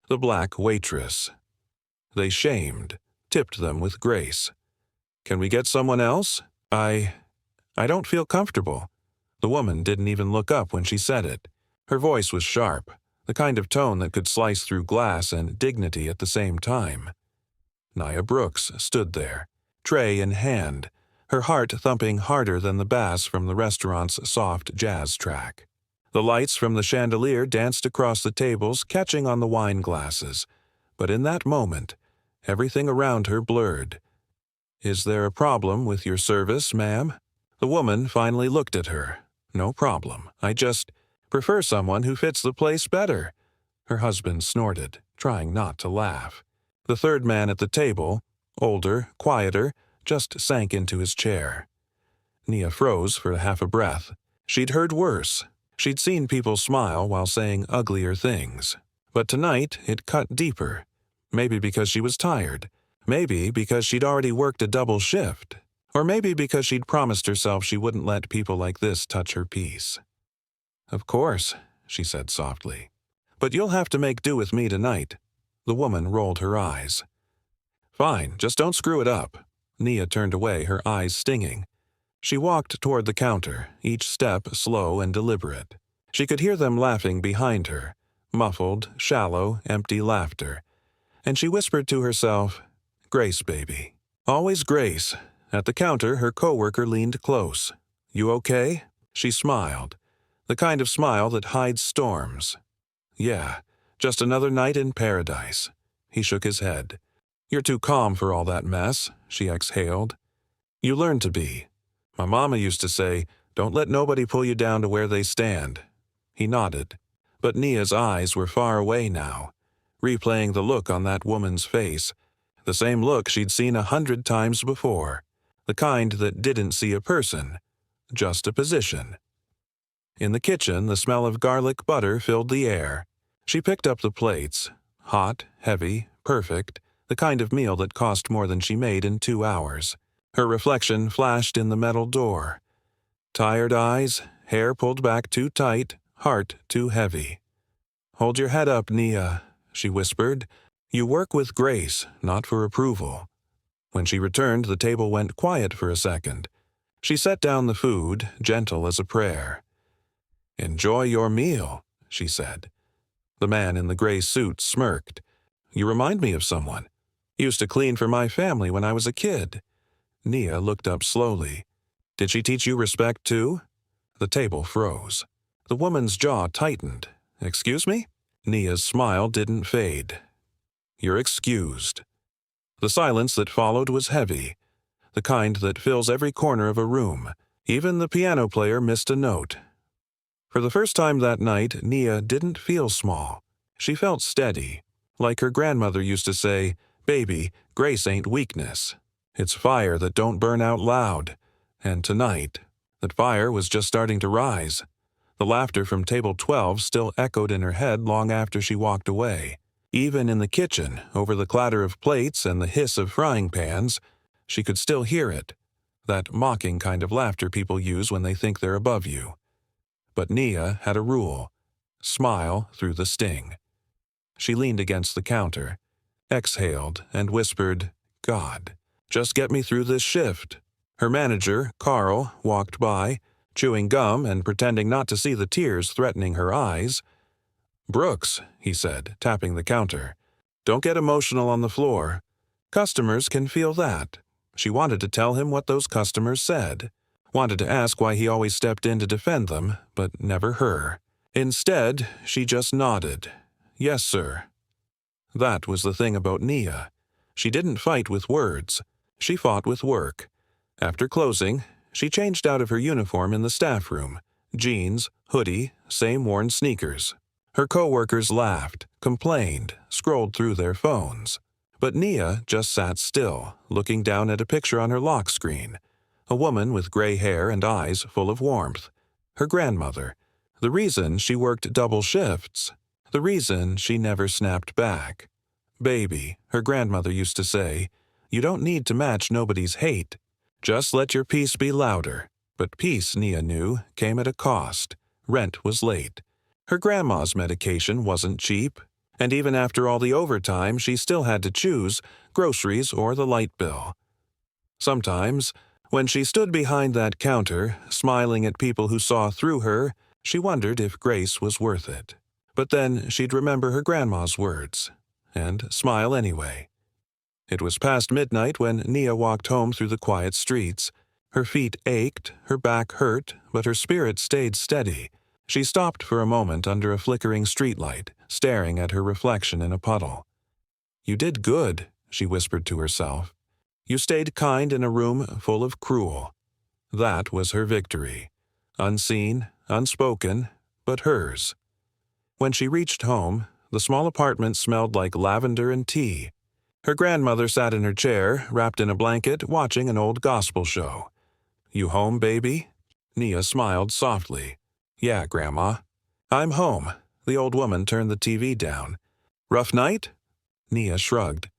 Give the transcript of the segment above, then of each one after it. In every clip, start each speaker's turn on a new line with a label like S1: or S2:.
S1: the black waitress. They shamed, tipped them with grace. "Can we get someone else? I don't feel comfortable." The woman didn't even look up when she said it. Her voice was sharp, the kind of tone that could slice through glass and dignity at the same time. Nia Brooks stood there, tray in hand, her heart thumping harder than the bass from the restaurant's soft jazz track. The lights from the chandelier danced across the tables, catching on the wine glasses. But in that moment, everything around her blurred. "Is there a problem with your service, ma'am?" The woman finally looked at her. "No problem. I just prefer someone who fits the place better." Her husband snorted, trying not to laugh. The third man at the table, older, quieter, just sank into his chair. Nia froze for half a breath. She'd heard worse. She'd seen people smile while saying uglier things. But tonight it cut deeper. Maybe because she was tired. Maybe because she'd already worked a double shift. Or maybe because she'd promised herself she wouldn't let people like this touch her peace. "Of course," she said softly. "But you'll have to make do with me tonight." The woman rolled her eyes. "Fine, just don't screw it up." Nia turned away, her eyes stinging. She walked toward the counter, each step slow and deliberate. She could hear them laughing behind her, muffled, shallow, empty laughter. And she whispered to herself, "Grace, baby. Always Grace." At the counter, her coworker leaned close. "You okay?" She smiled, the kind of smile that hides storms. "Yeah, just another night in paradise." He shook his head. "You're too calm for all that mess," she exhaled. "You learn to be. My mama used to say, 'Don't let nobody pull you down to where they stand.'" He nodded, but Nia's eyes were far away now, replaying the look on that woman's face, the same look she'd seen 100 times before, the kind that didn't see a person, just a position. In the kitchen, the smell of garlic butter filled the air. She picked up the plates, hot, heavy, perfect, the kind of meal that cost more than she made in 2 hours. Her reflection flashed in the metal door. Tired eyes, hair pulled back too tight, heart too heavy. "Hold your head up, Nia," she whispered. "You work with grace, not for approval." When she returned, the table went quiet for a second. She set down the food, gentle as a prayer. "Enjoy your meal," she said. The man in the gray suit smirked. "You remind me of someone. Used to clean for my family when I was a kid." Nia looked up slowly. "Did she teach you respect too?" The table froze. The woman's jaw tightened. "Excuse me?" Nia's smile didn't fade. "You're excused." The silence that followed was heavy, the kind that fills every corner of a room. Even the piano player missed a note. For the first time that night, Nia didn't feel small. She felt steady. Like her grandmother used to say, "Baby, grace ain't weakness. It's fire that don't burn out loud." And tonight, that fire was just starting to rise. The laughter from table 12 still echoed in her head long after she walked away. Even in the kitchen, over the clatter of plates and the hiss of frying pans, she could still hear it. That mocking kind of laughter people use when they think they're above you. But Nia had a rule: smile through the sting. She leaned against the counter, exhaled, and whispered, "God, just get me through this shift." Her manager, Carl, walked by, chewing gum and pretending not to see the tears threatening her eyes. "Brooks," he said, tapping the counter, "don't get emotional on the floor. Customers can feel that." She wanted to tell him what those customers said. Wanted to ask why he always stepped in to defend them, but never her. Instead, she just nodded. "Yes, sir." That was the thing about Nia. She didn't fight with words. She fought with work. After closing, she changed out of her uniform in the staff room. Jeans, hoodie, same worn sneakers. Her coworkers laughed, complained, scrolled through their phones. But Nia just sat still, looking down at a picture on her lock screen. A woman with gray hair and eyes full of warmth. Her grandmother. The reason she worked double shifts. The reason she never snapped back. "Baby," her grandmother used to say, "you don't need to match nobody's hate. Just let your peace be louder." But peace, Nia knew, came at a cost. Rent was late. Her grandma's medication wasn't cheap. And even after all the overtime, she still had to choose groceries or the light bill. Sometimes, when she stood behind that counter, smiling at people who saw through her, she wondered if Grace was worth it. But then she'd remember her grandma's words, and smile anyway. It was past midnight when Nia walked home through the quiet streets. Her feet ached, her back hurt, but her spirit stayed steady. She stopped for a moment under a flickering streetlight, staring at her reflection in a puddle. "You did good," she whispered to herself. "You stayed kind in a room full of cruel." That was her victory. Unseen, unspoken, but hers. When she reached home, the small apartment smelled like lavender and tea. Her grandmother sat in her chair, wrapped in a blanket, watching an old gospel show. "You home, baby?" Nia smiled softly. "Yeah, Grandma." "I'm home." The old woman turned the TV down. "Rough night?" Nia shrugged.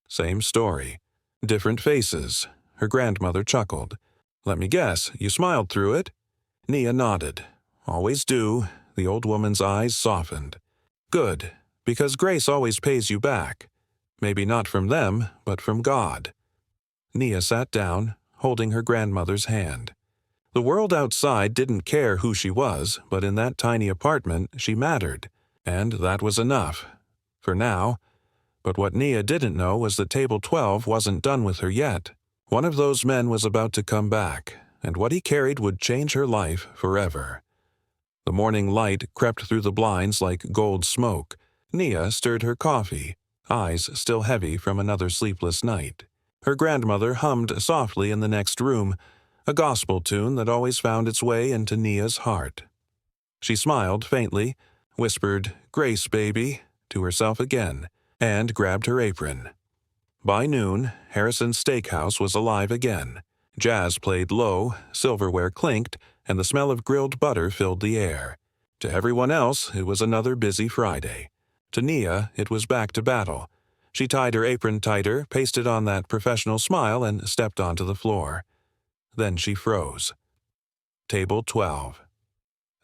S1: "Same story. Different faces." Her grandmother chuckled. "Let me guess, you smiled through it?" Nia nodded. "Always do." The old woman's eyes softened. "Good, because Grace always pays you back. Maybe not from them, but from God." Nia sat down, holding her grandmother's hand. The world outside didn't care who she was, but in that tiny apartment she mattered, and that was enough. For now. But what Nia didn't know was that Table 12 wasn't done with her yet. One of those men was about to come back, and what he carried would change her life forever. The morning light crept through the blinds like gold smoke. Nia stirred her coffee, eyes still heavy from another sleepless night. Her grandmother hummed softly in the next room, a gospel tune that always found its way into Nia's heart. She smiled faintly, whispered, "Grace, baby," to herself again, and grabbed her apron. By noon, Harrison's Steakhouse was alive again. Jazz played low, silverware clinked, and the smell of grilled butter filled the air. To everyone else, it was another busy Friday. To Nia, it was back to battle. She tied her apron tighter, pasted on that professional smile, and stepped onto the floor. Then she froze. Table 12.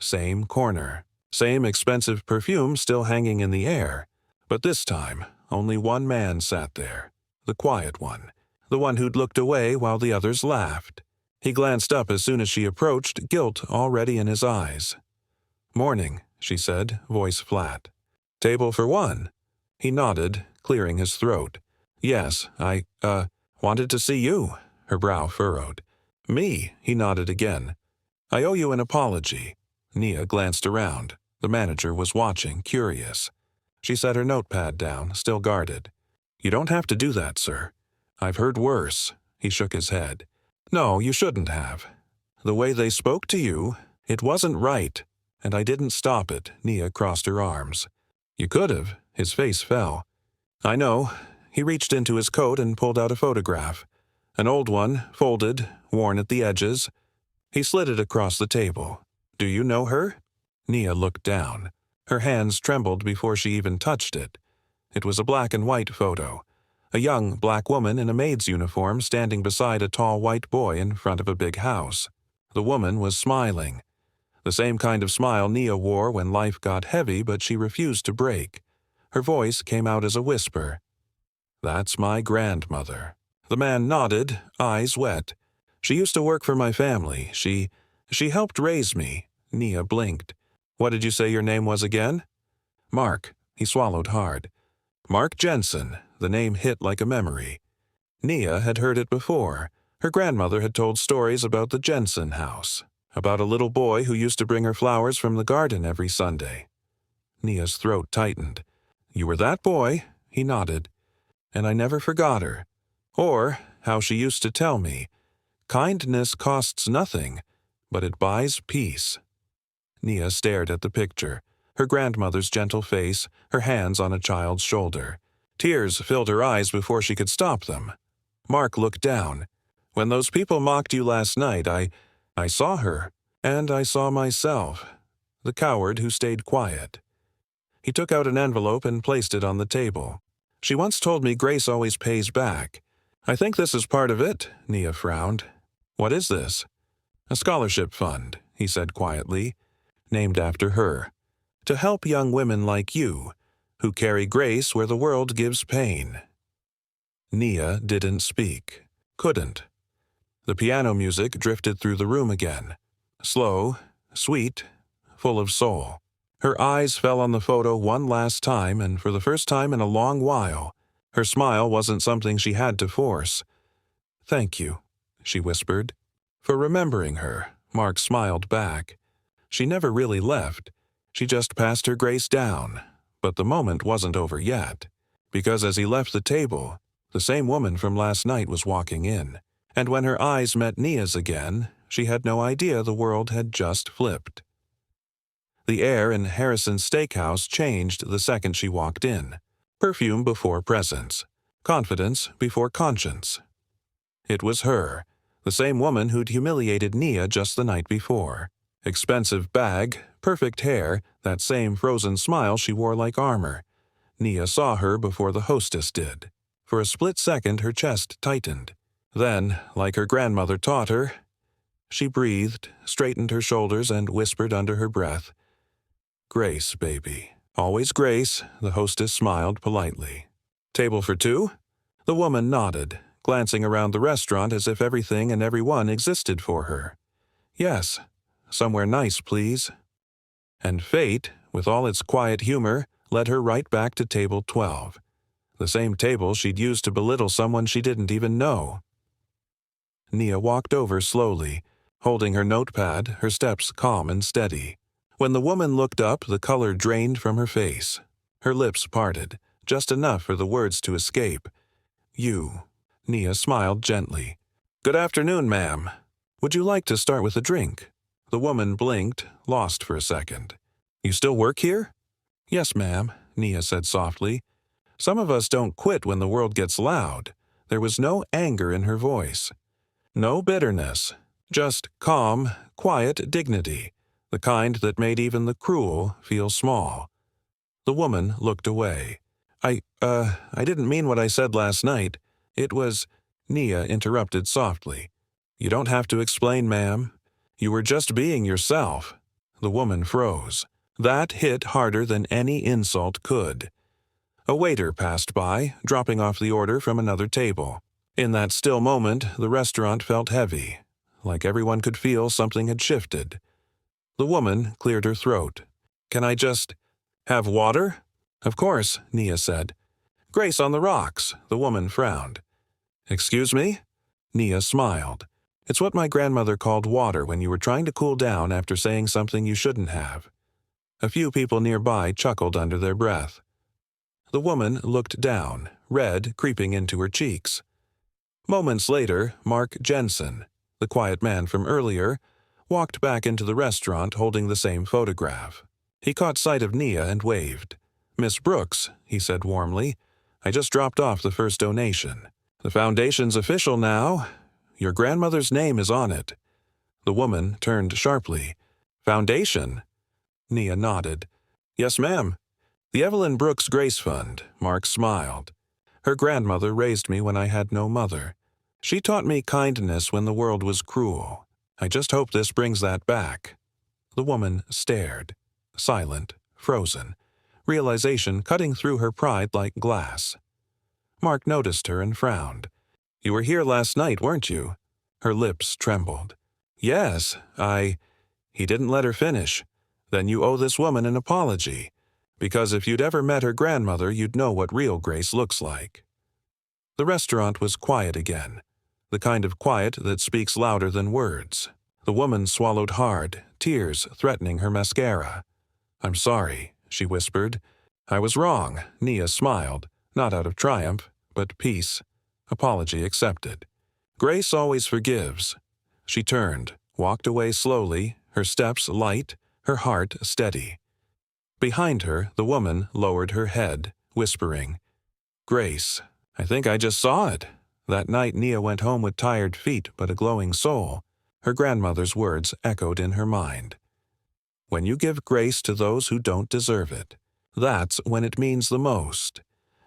S1: Same corner. Same expensive perfume still hanging in the air. But this time, only one man sat there. The quiet one. The one who'd looked away while the others laughed. He glanced up as soon as she approached, guilt already in his eyes. "Morning," she said, voice flat. "Table for one?" He nodded, clearing his throat. "Yes, I, wanted to see you." Her brow furrowed. "Me?" He nodded again. "I owe you an apology." Nia glanced around. The manager was watching, curious. She set her notepad down, still guarded. "You don't have to do that, sir. I've heard worse." He shook his head. "No, you shouldn't have. The way they spoke to you, it wasn't right, and I didn't stop it." Nia crossed her arms. "You could have." His face fell. "I know." He reached into his coat and pulled out a photograph. An old one, folded, worn at the edges. He slid it across the table. "Do you know her?" Nia looked down. Her hands trembled before she even touched it. It was a black and white photo. A young black woman in a maid's uniform standing beside a tall white boy in front of a big house. The woman was smiling. The same kind of smile Nia wore when life got heavy, but she refused to break. Her voice came out as a whisper. "That's my grandmother." The man nodded, eyes wet. "She used to work for my family. She helped raise me." Nia blinked. "What did you say your name was again?" "Mark." He swallowed hard. "Mark Jensen." The name hit like a memory. Nia had heard it before. Her grandmother had told stories about the Jensen house, about a little boy who used to bring her flowers from the garden every Sunday. Nia's throat tightened. "You were that boy." He nodded. "And I never forgot her. Or how she used to tell me, kindness costs nothing, but it buys peace." Nia stared at the picture, her grandmother's gentle face, her hands on a child's shoulder. Tears filled her eyes before she could stop them. Mark looked down. "When those people mocked you last night, I saw her, and I saw myself, the coward who stayed quiet." He took out an envelope and placed it on the table. "She once told me Grace always pays back. I think this is part of it." Nia frowned. "What is this?" "A scholarship fund," he said quietly, "named after her. To help young women like you, who carry grace where the world gives pain. Nia didn't speak. Couldn't. The piano music drifted through the room again. Slow, sweet, full of soul. Her eyes fell on the photo one last time, and for the first time in a long while, her smile wasn't something she had to force. "Thank you," she whispered. For remembering her, Mark smiled back. She never really left. She just passed her grace down. But the moment wasn't over yet, because as he left the table, the same woman from last night was walking in, and when her eyes met Nia's again, she had no idea the world had just flipped. The air in Harrison's steakhouse changed the second she walked in. Perfume before presence. Confidence before conscience. It was her, the same woman who'd humiliated Nia just the night before. Expensive bag, perfect hair, that same frozen smile she wore like armor. Nia saw her before the hostess did. For a split second her chest tightened. Then, like her grandmother taught her, she breathed, straightened her shoulders, and whispered under her breath, "Grace, baby." "Always Grace," the hostess smiled politely. "Table for two?" The woman nodded, glancing around the restaurant as if everything and everyone existed for her. "Yes, somewhere nice, please." And fate, with all its quiet humor, led her right back to table 12. The same table she'd used to belittle someone she didn't even know. Nia walked over slowly, holding her notepad, her steps calm and steady. When the woman looked up, the color drained from her face. Her lips parted, just enough for the words to escape. "You." Nia smiled gently. "Good afternoon, ma'am. Would you like to start with a drink?" The woman blinked, lost for a second. "You still work here?" "Yes, ma'am," Nia said softly. "Some of us don't quit when the world gets loud." There was no anger in her voice. No bitterness. Just calm, quiet dignity. The kind that made even the cruel feel small. The woman looked away. I didn't mean what I said last night. It was—" Nia interrupted softly. "You don't have to explain, ma'am. You were just being yourself." The woman froze. That hit harder than any insult could. A waiter passed by, dropping off the order from another table. In that still moment, the restaurant felt heavy, like everyone could feel something had shifted. The woman cleared her throat. "Can I just have water?" "Of course," Nia said. "Grace on the rocks." The woman frowned. "Excuse me?" Nia smiled. "It's what my grandmother called water when you were trying to cool down after saying something you shouldn't have." A few people nearby chuckled under their breath. The woman looked down, red creeping into her cheeks. Moments later, Mark Jensen, the quiet man from earlier, walked back into the restaurant holding the same photograph. He caught sight of Nia and waved. "Miss Brooks," he said warmly, "I just dropped off the first donation. The foundation's official now. Your grandmother's name is on it." The woman turned sharply. "Foundation?" Nia nodded. "Yes, ma'am. The Evelyn Brooks Grace Fund." Mark smiled. "Her grandmother raised me when I had no mother. She taught me kindness when the world was cruel. I just hope this brings that back." The woman stared, silent, frozen, realization cutting through her pride like glass. Mark noticed her and frowned. "You were here last night, weren't you?" Her lips trembled. "Yes, He didn't let her finish. "Then you owe this woman an apology. Because if you'd ever met her grandmother, you'd know what real grace looks like." The restaurant was quiet again, the kind of quiet that speaks louder than words. The woman swallowed hard, tears threatening her mascara. "I'm sorry," she whispered. "I was wrong." Nia smiled, not out of triumph, but peace. Apology accepted. Grace always forgives. She turned, walked away slowly, her steps light, her heart steady. Behind her, the woman lowered her head, whispering, "Grace, I think I just saw it." That night Nia went home with tired feet but a glowing soul. Her grandmother's words echoed in her mind. "When you give grace to those who don't deserve it, that's when it means the most."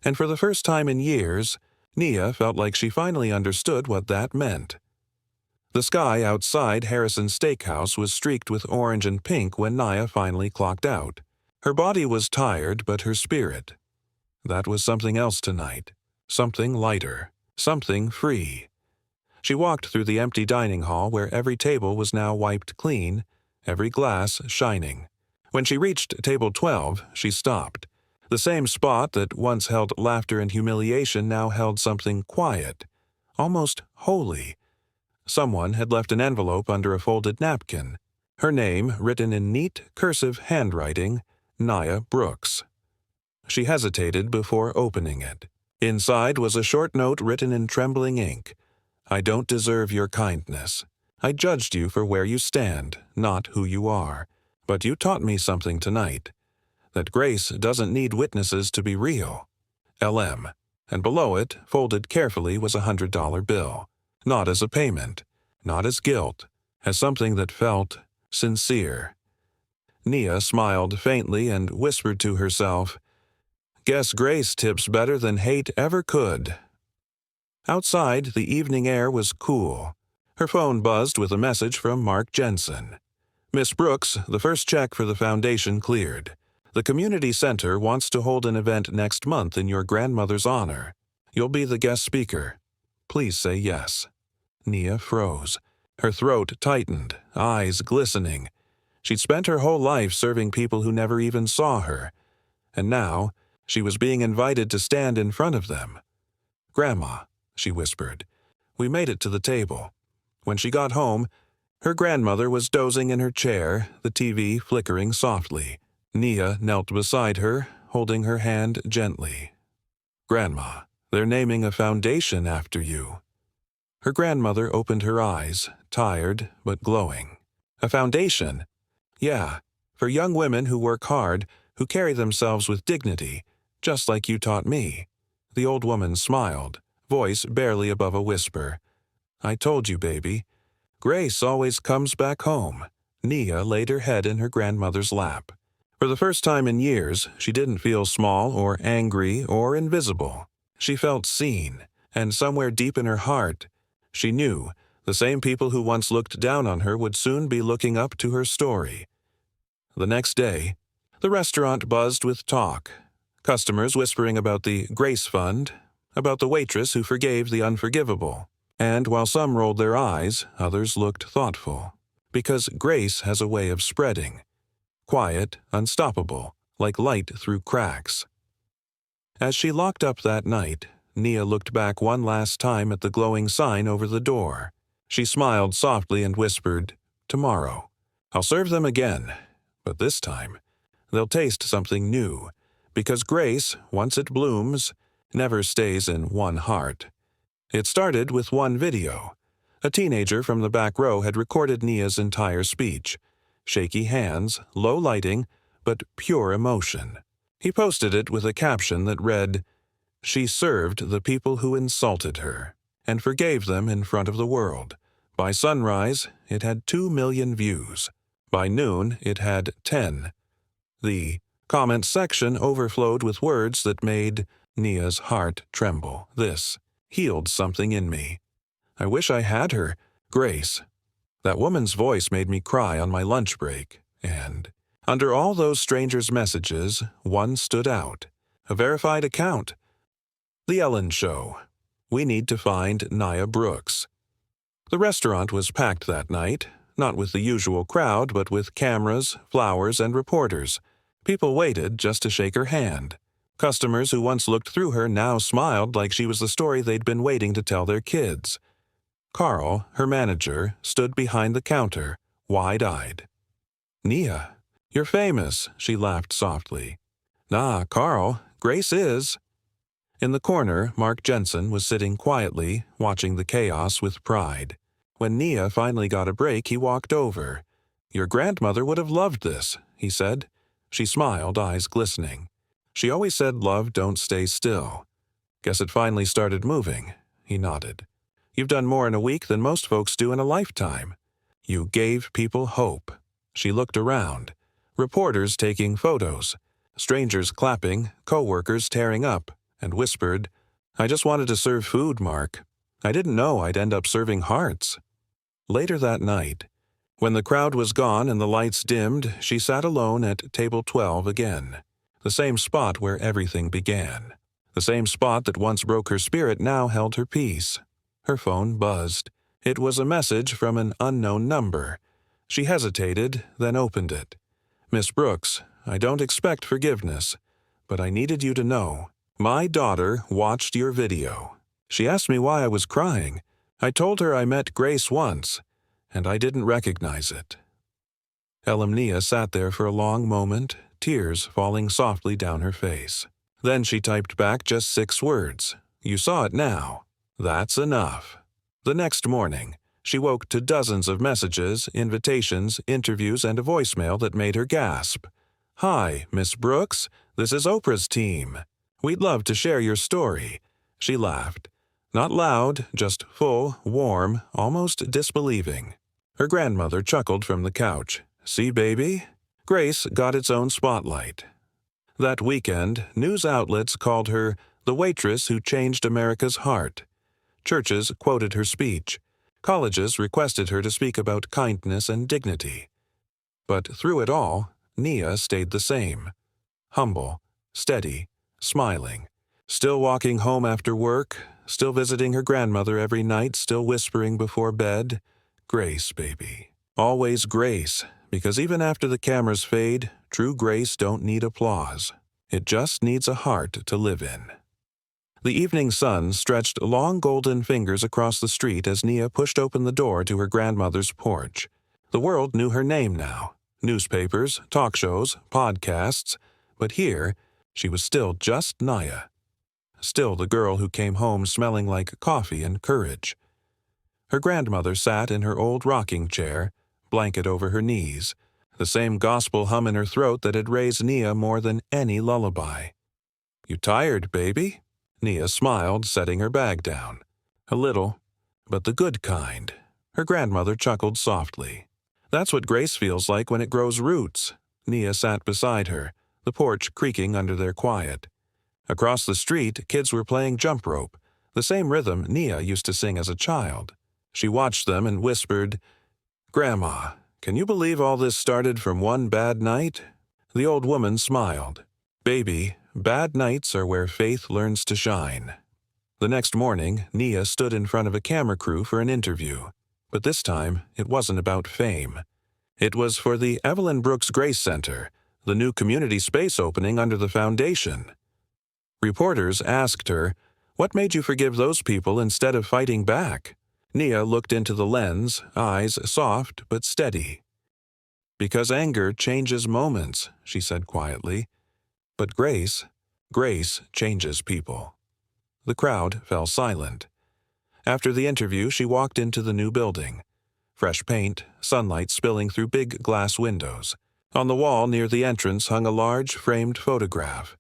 S1: And for the first time in years, Nia felt like she finally understood what that meant. The sky outside Harrison's steakhouse was streaked with orange and pink when Nia finally clocked out. Her body was tired, but her spirit, that was something else tonight. Something lighter. Something free. She walked through the empty dining hall where every table was now wiped clean, every glass shining. When she reached table 12, she stopped. The same spot that once held laughter and humiliation now held something quiet, almost holy. Someone had left an envelope under a folded napkin. Her name written in neat, cursive handwriting, Nia Brooks. She hesitated before opening it. Inside was a short note written in trembling ink. I don't deserve your kindness. I judged you for where you stand, not who you are. But you taught me something tonight. That grace doesn't need witnesses to be real. LM. And below it, folded carefully, was a $100 bill. Not as a payment. Not as guilt. As something that felt sincere. Nia smiled faintly and whispered to herself, Guess grace tips better than hate ever could. Outside, the evening air was cool. Her phone buzzed with a message from Mark Jensen. Miss Brooks, the first check for the foundation cleared. The community center wants to hold an event next month in your grandmother's honor. You'll be the guest speaker. Please say yes. Nia froze. Her throat tightened, eyes glistening. She'd spent her whole life serving people who never even saw her. And now, she was being invited to stand in front of them. Grandma, she whispered. We made it to the table. When she got home, her grandmother was dozing in her chair, the TV flickering softly. Nia knelt beside her, holding her hand gently. Grandma, they're naming a foundation after you. Her grandmother opened her eyes, tired but glowing. A foundation? Yeah, for young women who work hard, who carry themselves with dignity, just like you taught me. The old woman smiled, voice barely above a whisper. I told you, baby. Grace always comes back home. Nia laid her head in her grandmother's lap. For the first time in years, she didn't feel small or angry or invisible. She felt seen, and somewhere deep in her heart, she knew the same people who once looked down on her would soon be looking up to her story. The next day, the restaurant buzzed with talk. Customers whispering about the Grace Fund, about the waitress who forgave the unforgivable. And while some rolled their eyes, others looked thoughtful. Because grace has a way of spreading. Quiet, unstoppable, like light through cracks. As she locked up that night, Nia looked back one last time at the glowing sign over the door. She smiled softly and whispered, Tomorrow. I'll serve them again. But this time, they'll taste something new. Because grace, once it blooms, never stays in one heart. It started with one video. A teenager from the back row had recorded Nia's entire speech. Shaky hands, low lighting, but pure emotion. He posted it with a caption that read, She served the people who insulted her, and forgave them in front of the world. By sunrise, it had 2 million views. By noon, it had 10. The comment section overflowed with words that made Nia's heart tremble. This healed something in me. I wish I had her, Grace. That woman's voice made me cry on my lunch break, and under all those strangers' messages, one stood out. A verified account. The Ellen Show. We need to find Nia Brooks. The restaurant was packed that night, not with the usual crowd, but with cameras, flowers, and reporters. People waited just to shake her hand. Customers who once looked through her now smiled like she was the story they'd been waiting to tell their kids. Carl, her manager, stood behind the counter, wide-eyed. Nia, you're famous, she laughed softly. Nah, Carl, Grace is. In the corner, Mark Jensen was sitting quietly, watching the chaos with pride. When Nia finally got a break, he walked over. Your grandmother would have loved this, he said. She smiled, eyes glistening. She always said love don't stay still. Guess it finally started moving. He nodded. You've done more in a week than most folks do in a lifetime. You gave people hope. She looked around. Reporters taking photos. Strangers clapping, co-workers tearing up, and whispered, I just wanted to serve food, Mark. I didn't know I'd end up serving hearts. Later that night, when the crowd was gone and the lights dimmed, she sat alone at table 12 again. The same spot where everything began. The same spot that once broke her spirit now held her peace. Her phone buzzed. It was a message from an unknown number. She hesitated, then opened it. "Miss Brooks, I don't expect forgiveness, but I needed you to know. My daughter watched your video. She asked me why I was crying. I told her I met Grace once, and I didn't recognize it." Elamnia sat there for a long moment, tears falling softly down her face. Then she typed back just 6 words. "You saw it now. That's enough." The next morning, she woke to dozens of messages, invitations, interviews, and a voicemail that made her gasp. "Hi, Miss Brooks. This is Oprah's team. We'd love to share your story." She laughed. Not loud, just full, warm, almost disbelieving. Her grandmother chuckled from the couch. "See, baby? Grace got its own spotlight." That weekend, news outlets called her the waitress who changed America's heart. Churches quoted her speech. Colleges requested her to speak about kindness and dignity. But through it all, Nia stayed the same. Humble, steady, smiling. Still walking home after work, still visiting her grandmother every night, still whispering before bed, "Grace, baby. Always grace, because even after the cameras fade, true grace don't need applause. It just needs a heart to live in." The evening sun stretched long golden fingers across the street as Nia pushed open the door to her grandmother's porch. The world knew her name now. Newspapers, talk shows, podcasts. But here, she was still just Nia. Still the girl who came home smelling like coffee and courage. Her grandmother sat in her old rocking chair, blanket over her knees, the same gospel hum in her throat that had raised Nia more than any lullaby. "You tired, baby?" Nia smiled, setting her bag down. "A little, but the good kind." Her grandmother chuckled softly. "That's what grace feels like when it grows roots." Nia sat beside her, the porch creaking under their quiet. Across the street, kids were playing jump rope, the same rhythm Nia used to sing as a child. She watched them and whispered, "Grandma, can you believe all this started from one bad night?" The old woman smiled. "Baby, bad nights are where faith learns to shine." The next morning, Nia stood in front of a camera crew for an interview. But this time, it wasn't about fame. It was for the Evelyn Brooks Grace Center, the new community space opening under the foundation. Reporters asked her, "What made you forgive those people instead of fighting back?" Nia looked into the lens, eyes soft but steady. "Because anger changes moments," she said quietly. "But grace changes people." The crowd fell silent. After the interview, she walked into the new building. Fresh paint, sunlight spilling through big glass windows. On the wall near the entrance hung a large framed photograph.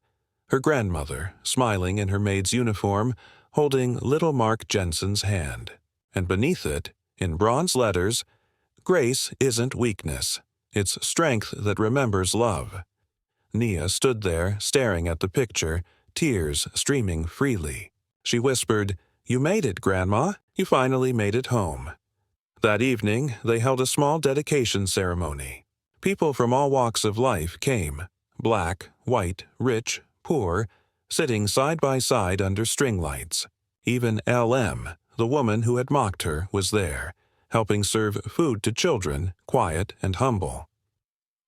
S1: Her grandmother, smiling in her maid's uniform, holding little Mark Jensen's hand. And beneath it, in bronze letters, "Grace isn't weakness. It's strength that remembers love." Nia stood there, staring at the picture, tears streaming freely. She whispered, "You made it, Grandma. You finally made it home." That evening, they held a small dedication ceremony. People from all walks of life came, black, white, rich, poor, sitting side by side under string lights. Even LM, the woman who had mocked her, was there, helping serve food to children, quiet and humble.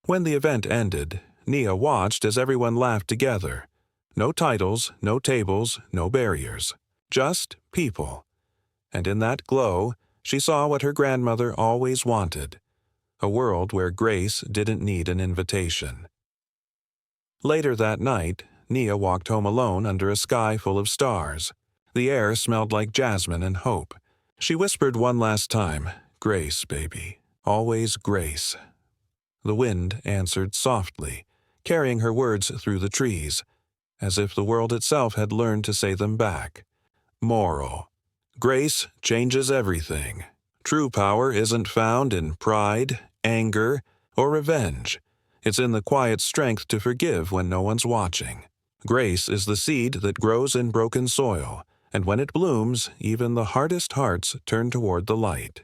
S1: When the event ended, Nia watched as everyone laughed together. No titles, no tables, no barriers. Just people. And in that glow, she saw what her grandmother always wanted. A world where grace didn't need an invitation. Later that night, Nia walked home alone under a sky full of stars. The air smelled like jasmine and hope. She whispered one last time, "Grace, baby. Always grace." The wind answered softly, carrying her words through the trees, as if the world itself had learned to say them back. Moral: grace changes everything. True power isn't found in pride, anger, or revenge. It's in the quiet strength to forgive when no one's watching. Grace is the seed that grows in broken soil, and when it blooms, even the hardest hearts turn toward the light.